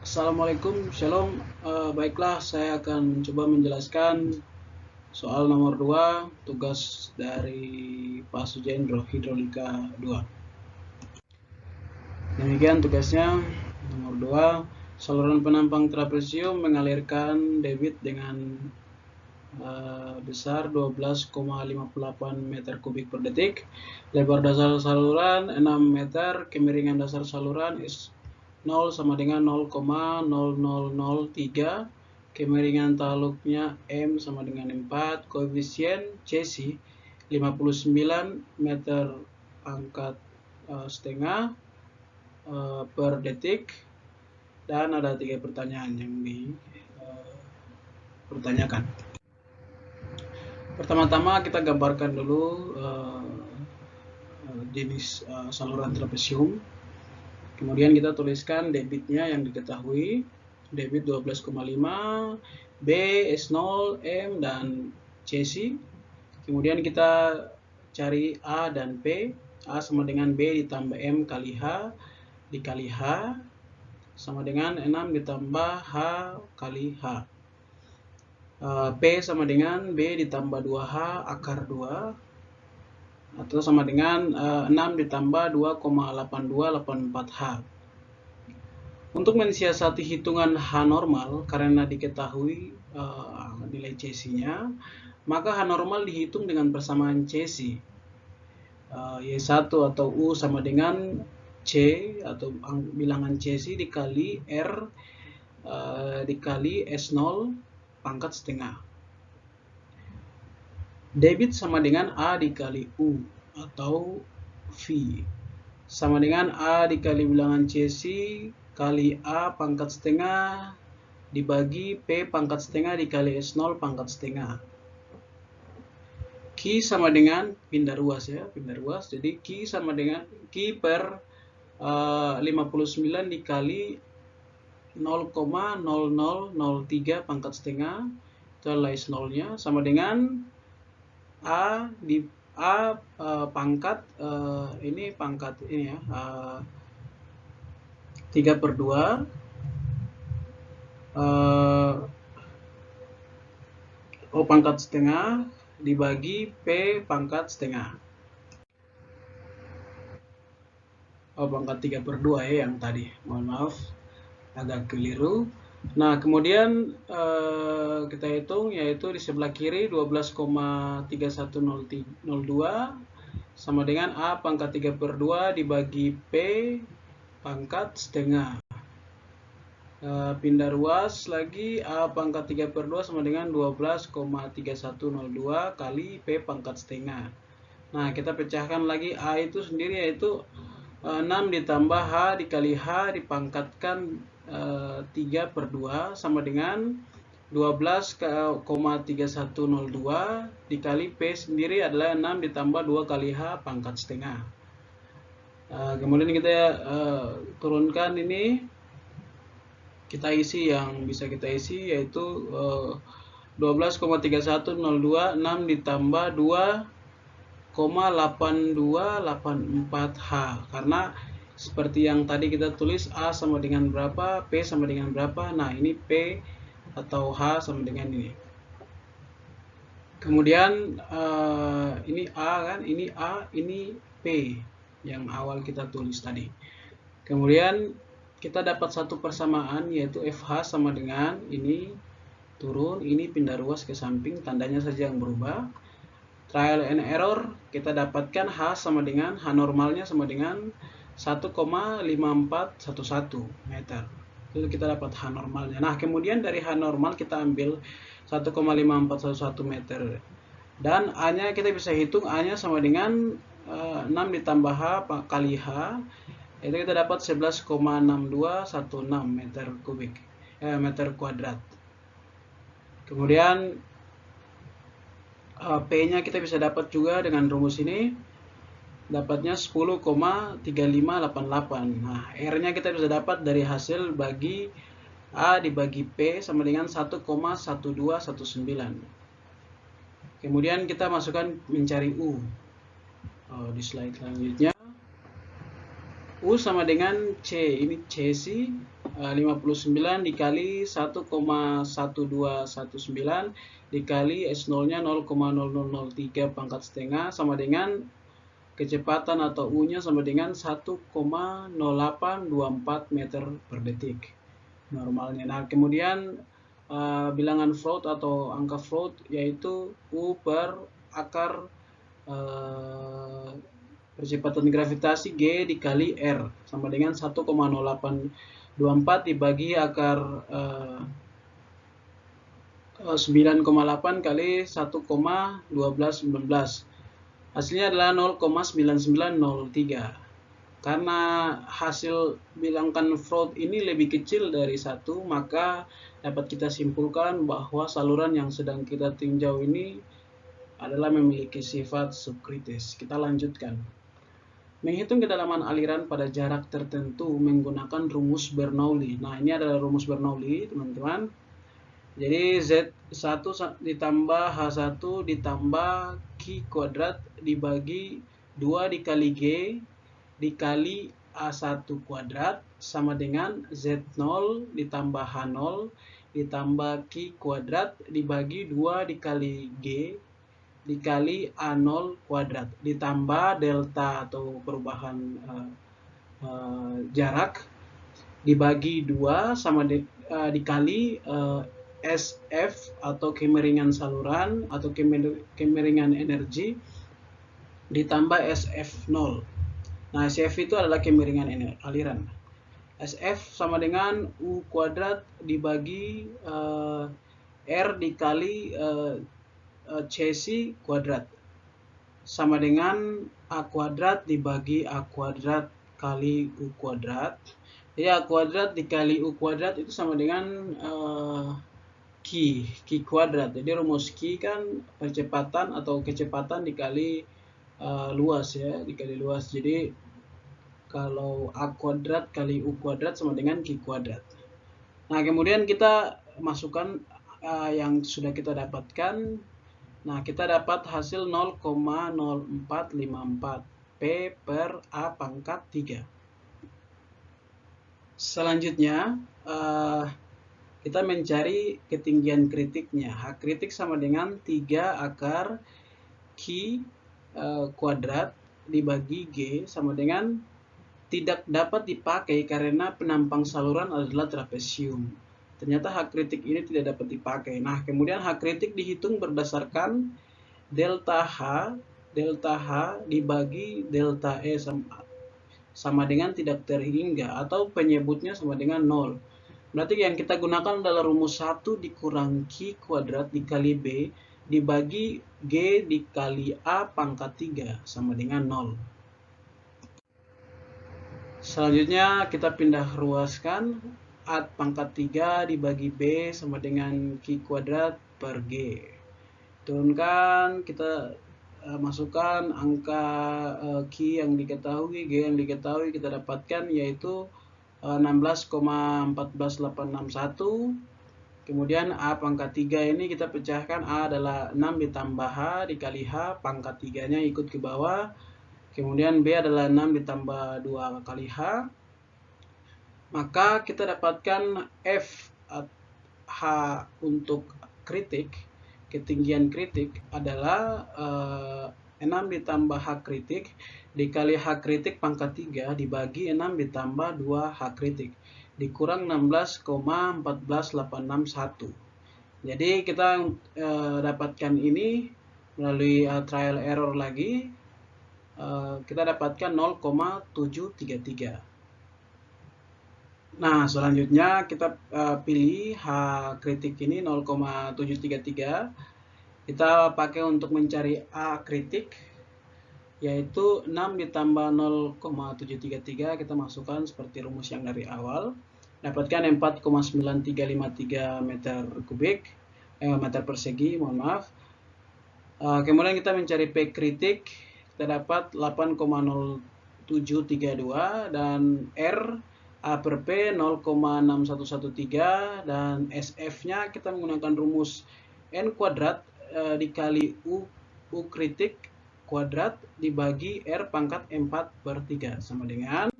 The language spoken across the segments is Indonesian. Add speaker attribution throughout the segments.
Speaker 1: Assalamualaikum, Shalom. Baiklah, saya akan coba menjelaskan soal nomor 2, tugas dari Pak Sujendro, Hidrolika 2. Demikian tugasnya. Nomor 2, saluran penampang trapesium mengalirkan debit dengan besar 12,58 meter kubik per detik. Lebar dasar saluran 6 meter, kemiringan dasar saluran 0 sama dengan 0,0003, kemiringan taluknya M sama dengan 4, koefisien Cc 59 meter pangkat setengah per detik, dan ada 3 pertanyaan yang dipertanyakan. Pertama-tama kita gambarkan dulu jenis saluran trapesium. Kemudian kita tuliskan debitnya yang diketahui, debit 12,5, B, S0, M, dan Cc. Kemudian kita cari A dan P. A sama dengan B ditambah M kali H dikali H sama dengan 6 ditambah H kali H. P sama dengan B ditambah 2H akar 2 atau sama dengan 6 ditambah 2,8284H. Untuk mensiasati hitungan H normal karena diketahui nilai Cc-nya, maka H normal dihitung dengan persamaan Cc. Y1 atau U sama dengan C atau bilangan Cc dikali R dikali S0 pangkat setengah. Debit sama dengan A dikali U atau V sama dengan A dikali bilangan Cc kali A pangkat setengah dibagi P pangkat setengah dikali S0 pangkat setengah. Q sama dengan pindah ruas ya, pindah ruas. Jadi Q sama dengan Q per 59 dikali 0,0003 pangkat setengah, itu adalah S0-nya, sama dengan A di A pangkat ini pangkat ini ya, 3/2 O pangkat setengah dibagi P pangkat setengah. O pangkat 3/2 ya yang tadi, mohon maaf agak keliru. Nah, kemudian kita hitung, yaitu di sebelah kiri 12,3102 sama dengan A pangkat 3/2 dibagi P pangkat setengah. Pindah ruas lagi, A pangkat 3/2 sama dengan 12,3102 kali P pangkat setengah. Nah, kita pecahkan lagi A itu sendiri, yaitu 6 ditambah H dikali H dipangkatkan 3/2 sama dengan 12,3102 dikali P sendiri adalah 6 ditambah 2 kali H pangkat setengah. Kemudian kita turunkan ini, kita isi yang bisa kita isi, yaitu 12,3102 6 ditambah 2,8284H, karena seperti yang tadi kita tulis A sama dengan berapa, P sama dengan berapa. Nah, ini P atau H sama dengan ini. Kemudian ini A kan, ini A, ini P yang awal kita tulis tadi. Kemudian kita dapat satu persamaan, yaitu FH sama dengan ini turun, ini pindah ruas ke samping, tandanya saja yang berubah. Trial and error, kita dapatkan H sama dengan H normalnya sama dengan 1,5411 meter. Itu kita dapat H normalnya. Nah, kemudian dari H normal kita ambil 1,5411 meter. Dan A-nya kita bisa hitung, A-nya sama dengan 6 ditambah H kali H, itu kita dapat 11,6216 meter kubik, meter kuadrat. Kemudian P-nya kita bisa dapat juga dengan rumus ini, dapatnya 10,3588. Nah, R-nya kita bisa dapat dari hasil bagi A dibagi P sama dengan 1,1219. Kemudian kita masukkan mencari U. Di slide selanjutnya, U sama dengan C, ini Cc 59 dikali 1,1219 dikali S0-nya 0,0003 pangkat setengah sama dengan kecepatan atau U-nya sama dengan 1,0824 meter per detik normalnya. Nah, kemudian bilangan float atau angka float yaitu U per akar percepatan gravitasi G dikali R sama dengan 1,0824 dibagi akar 9,8 kali 1,1219. Hasilnya adalah 0,9903. Karena hasil bilangan float ini lebih kecil dari 1, maka dapat kita simpulkan bahwa saluran yang sedang kita tinjau ini adalah memiliki sifat subkritis. Kita lanjutkan. Menghitung kedalaman aliran pada jarak tertentu menggunakan rumus Bernoulli. Nah, ini adalah rumus Bernoulli, teman-teman. Jadi Z1 ditambah H1 ditambah Q kuadrat dibagi 2 dikali G dikali A1 kuadrat sama dengan Z0 ditambah H0 ditambah Q kuadrat dibagi 2 dikali G dikali A0 kuadrat ditambah delta atau perubahan jarak dibagi 2 sama dikali SF atau kemiringan saluran atau kemiringan energi ditambah SF0. Nah, SF itu adalah kemiringan aliran. SF sama dengan U kuadrat dibagi R dikali Cc kuadrat sama dengan A kuadrat dibagi A kuadrat kali U kuadrat. Jadi A kuadrat dikali U kuadrat itu sama dengan Q kuadrat. Jadi rumus Q kan percepatan atau kecepatan dikali luas ya, dikali luas. Jadi kalau A kuadrat kali U kuadrat sama dengan Q kuadrat. Nah, kemudian kita masukkan yang sudah kita dapatkan. Nah, kita dapat hasil 0,0454 P per A pangkat 3. Selanjutnya, kita mencari ketinggian kritiknya. H kritik sama dengan 3 akar Q kuadrat dibagi G sama dengan tidak dapat dipakai karena penampang saluran adalah trapesium. Ternyata H kritik ini tidak dapat dipakai. Nah, kemudian H kritik dihitung berdasarkan delta H dibagi delta E sama dengan tidak terhingga atau penyebutnya sama dengan 0. Berarti yang kita gunakan adalah rumus 1 dikurang Q kuadrat dikali B dibagi G dikali A pangkat 3 sama dengan 0. Selanjutnya kita pindah ruaskan A pangkat 3 dibagi B sama dengan Q kuadrat per G. Turunkan, kita masukkan angka Q yang diketahui, G yang diketahui, kita dapatkan yaitu 16,14861. Kemudian A pangkat 3 ini kita pecahkan, A adalah 6 ditambah H dikali H, pangkat 3-nya ikut ke bawah. Kemudian B adalah 6 ditambah 2 kali H. Maka kita dapatkan F H untuk kritik, ketinggian kritik adalah 6 ditambah H kritik dikali H kritik pangkat 3 dibagi 6 ditambah 2 H kritik dikurang 16,14861. Jadi kita dapatkan ini melalui trial error lagi. Kita dapatkan 0,733. Nah, selanjutnya kita pilih H kritik ini 0,733. Kita pakai untuk mencari A kritik, yaitu 6 ditambah 0,733. Kita masukkan seperti rumus yang dari awal. Dapatkan 4,9353 meter kubik, meter persegi, mohon maaf. Kemudian kita mencari P kritik, kita dapat 8,0732 dan R A per P 0,6113 dan SF-nya kita menggunakan rumus N kuadrat dikali U kritik kuadrat dibagi R pangkat 4 per 3 sama dengan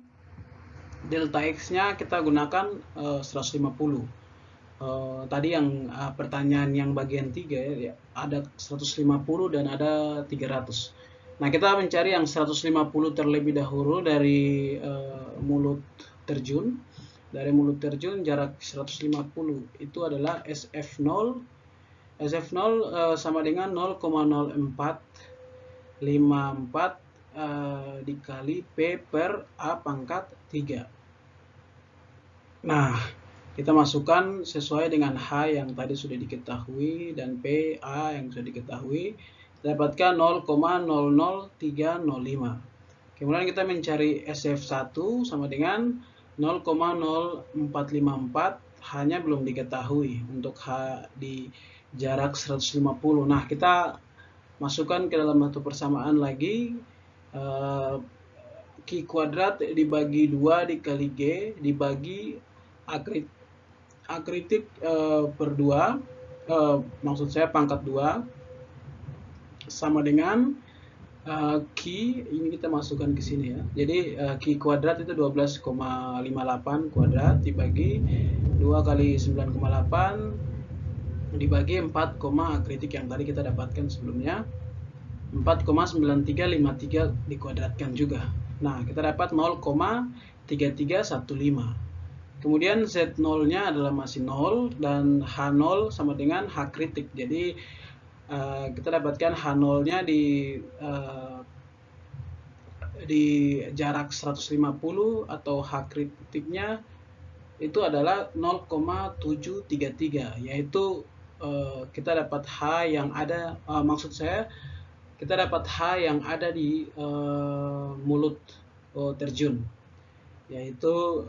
Speaker 1: delta X-nya kita gunakan 150. Tadi yang pertanyaan yang bagian 3 ya, ada 150 dan ada 300. Nah, kita mencari yang 150 terlebih dahulu dari mulut terjun. Dari mulut terjun jarak 150 itu adalah SF0. SF0 sama dengan 0,0454 dikali P per A pangkat 3. Nah, kita masukkan sesuai dengan H yang tadi sudah diketahui dan P, A yang sudah diketahui. Kita dapatkan 0,00305. Kemudian kita mencari SF1 sama dengan 0,0454, hanya belum diketahui untuk H di jarak 150. Nah, kita masukkan ke dalam satu persamaan lagi. Q kuadrat dibagi 2 dikali G dibagi akritik per 2, maksud saya pangkat 2, sama dengan Q, ini kita masukkan ke sini ya. Jadi Q kuadrat itu 12,58 kuadrat dibagi 2 kali 9,8 dibagi 4, akritik yang tadi kita dapatkan sebelumnya, 4,9353 dikuadratkan juga. Nah, kita dapat 0,3315. Kemudian Z0-nya adalah masih 0 dan H0 sama dengan H kritik. Jadi kita dapatkan H0-nya di jarak 150 atau H kritiknya itu adalah 0,733, yaitu kita dapat H yang ada, maksud saya kita dapat H yang ada di mulut terjun, yaitu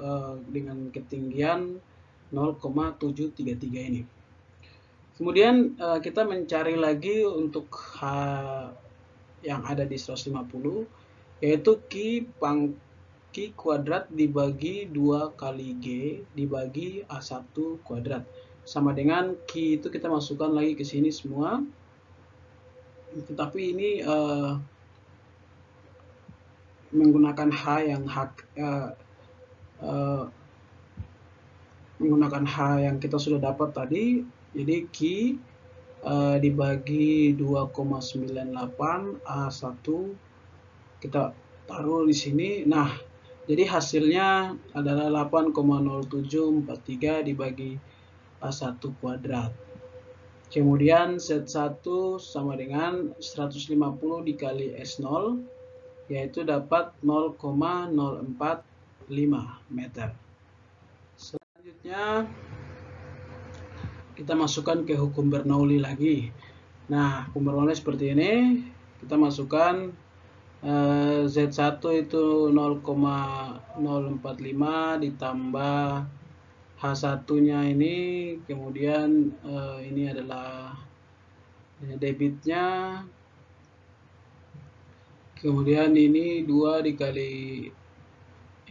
Speaker 1: dengan ketinggian 0,733 ini. Kemudian kita mencari lagi untuk H yang ada di 150, yaitu Q kuadrat dibagi 2 kali G dibagi A1 kuadrat. Sama dengan Q itu kita masukkan lagi ke sini semua. Tetapi ini menggunakan H yang menggunakan H yang kita sudah dapat tadi. Jadi Q dibagi 2,98 A1 kita taruh di sini. Nah, jadi hasilnya adalah 8,0743 dibagi A1 kuadrat. Kemudian Z1 sama dengan 150 dikali S0, yaitu dapat 0,045 meter. Selanjutnya kita masukkan ke hukum Bernoulli lagi. Nah, hukum Bernoulli seperti ini. Kita masukkan Z1 itu 0,045 ditambah H1-nya ini, kemudian ini adalah debitnya, kemudian ini 2 dikali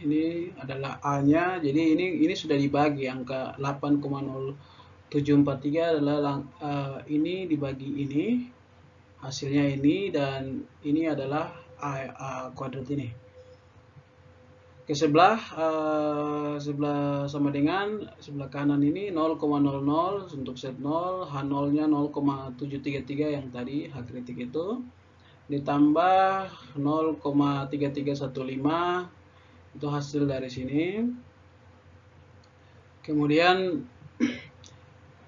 Speaker 1: ini adalah A-nya, jadi ini sudah dibagi, angka 8,0743 adalah ini dibagi ini, hasilnya ini, dan ini adalah A kuadrat ini. Ke sebelah sama dengan sebelah kanan ini 0,00 untuk Z0, H0-nya 0,733 yang tadi H kritik itu, ditambah 0,3315 itu hasil dari sini. Kemudian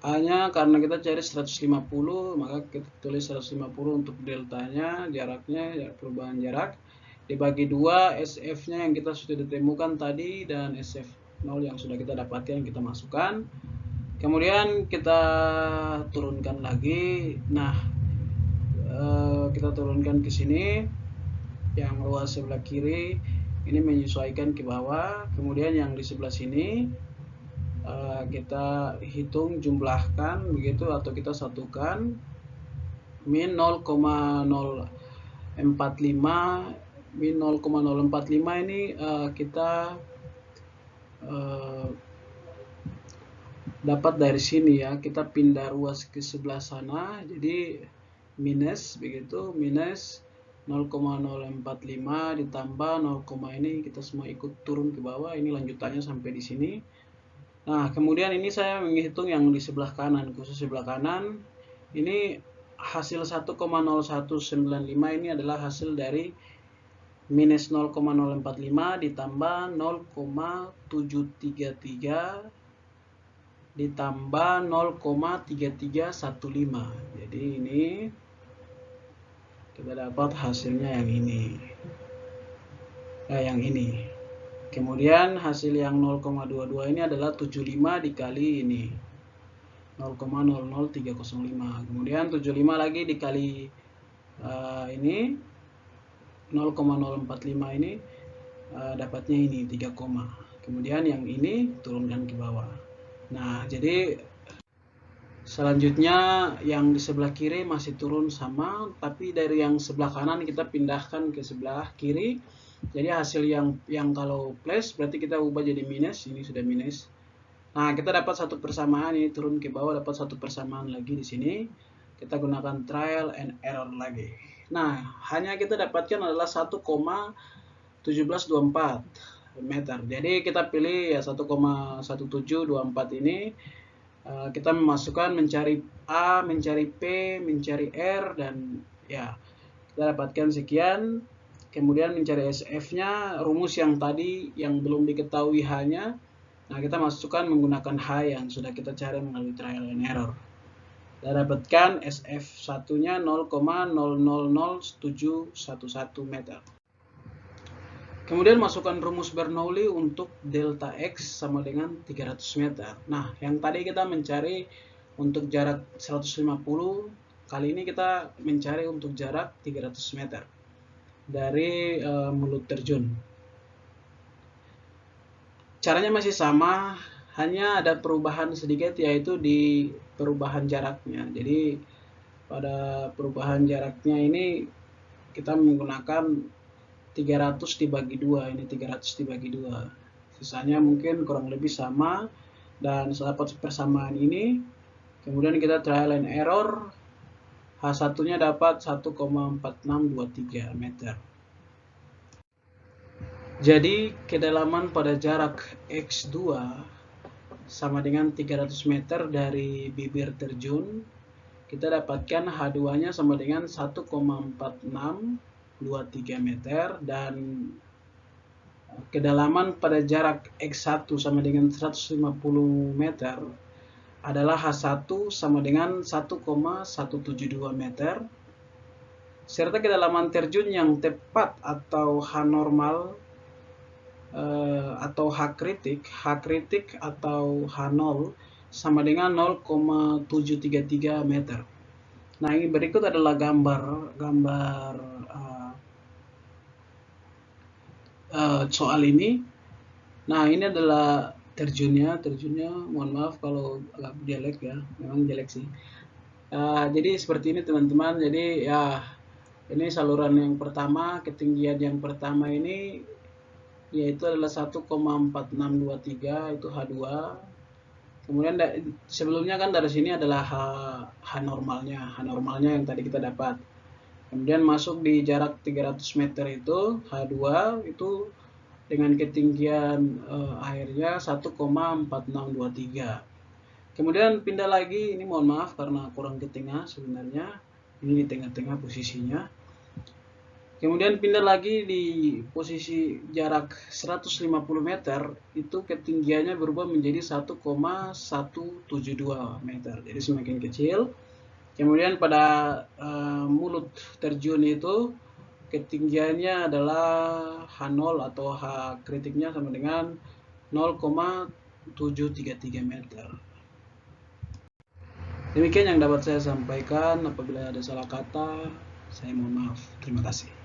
Speaker 1: A-nya karena kita cari 150, maka kita tulis 150 untuk deltanya, jaraknya, perubahan jarak, dibagi 2 SF-nya yang kita sudah ditemukan tadi dan SF0 yang sudah kita dapatkan yang kita masukkan. Kemudian kita turunkan lagi. Nah, kita turunkan ke sini, yang luas sebelah kiri ini menyesuaikan ke bawah. Kemudian yang di sebelah sini kita hitung, jumlahkan begitu, atau kita satukan. Min 0,045 min 0,045 ini kita dapat dari sini ya, kita pindah ruas ke sebelah sana, jadi minus begitu, minus 0,045 ditambah 0, ini kita semua ikut turun ke bawah, ini lanjutannya sampai di sini. Nah, kemudian ini saya menghitung yang di sebelah kanan, khusus sebelah kanan. Ini hasil 1,0195 ini adalah hasil dari minus 0,045 ditambah 0,733 ditambah 0,3315. Jadi ini kita dapat hasilnya yang ini. Yang ini. Kemudian hasil yang 0,22 ini adalah 75 dikali ini 0,00305. Kemudian 75 lagi dikali ini 0,045 ini dapatnya ini 3, kemudian yang ini turunkan ke bawah. Nah, jadi selanjutnya yang di sebelah kiri masih turun sama, tapi dari yang sebelah kanan kita pindahkan ke sebelah kiri. Jadi hasil yang kalau plus berarti kita ubah jadi minus, ini sudah minus. Nah, kita dapat satu persamaan, ini turun ke bawah dapat satu persamaan lagi di sini. Kita gunakan trial and error lagi. Nah, hanya kita dapatkan adalah 1,1724 meter. Jadi kita pilih ya 1,1724 ini. Kita memasukkan mencari A, mencari P, mencari R, dan ya kita dapatkan sekian. Kemudian mencari SF-nya, rumus yang tadi yang belum diketahui H-nya. Nah, kita masukkan menggunakan H yang sudah kita cari melalui trial and error. Kita dapatkan SF1-nya 0,000711 meter. Kemudian masukkan rumus Bernoulli untuk delta X sama dengan 300 meter. Nah, yang tadi kita mencari untuk jarak 150, kali ini kita mencari untuk jarak 300 meter. Dari mulut terjun. Caranya masih sama, hanya ada perubahan sedikit yaitu di perubahan jaraknya. Jadi pada perubahan jaraknya ini kita menggunakan 300 dibagi 2, ini 300 dibagi 2. Sisanya mungkin kurang lebih sama, dan setelah persamaan ini kemudian kita trial and error. H1-nya dapat 1,4623 meter. Jadi kedalaman pada jarak X2 sama dengan 300 meter dari bibir terjun. Kita dapatkan H2-nya sama dengan 1,4623 meter, dan kedalaman pada jarak X1 sama dengan 150 meter adalah H1 sama dengan 1,172 meter, serta kedalaman terjun yang tepat atau H normal atau H kritik atau H0 sama dengan 0,733 meter. Nah, ini berikut adalah gambar soal ini. Nah, ini adalah terjunnya, mohon maaf kalau agak jelek ya, memang jelek sih. Jadi seperti ini teman-teman. Jadi ya, ini saluran yang pertama, ketinggian yang pertama ini yaitu adalah 1,4623, itu H2. Kemudian sebelumnya kan dari sini adalah H normalnya yang tadi kita dapat. Kemudian masuk di jarak 300 meter itu H2 itu dengan ketinggian airnya 1,4623. Kemudian pindah lagi, ini mohon maaf karena kurang ke tengah sebenarnya, ini di tengah-tengah posisinya. Kemudian pindah lagi di posisi jarak 150 meter, itu ketinggiannya berubah menjadi 1,172 meter, jadi semakin kecil. Kemudian pada mulut terjun itu ketinggiannya adalah H0 atau H kritiknya sama dengan 0,733 meter. Demikian yang dapat saya sampaikan. Apabila ada salah kata, saya mohon maaf. Terima kasih.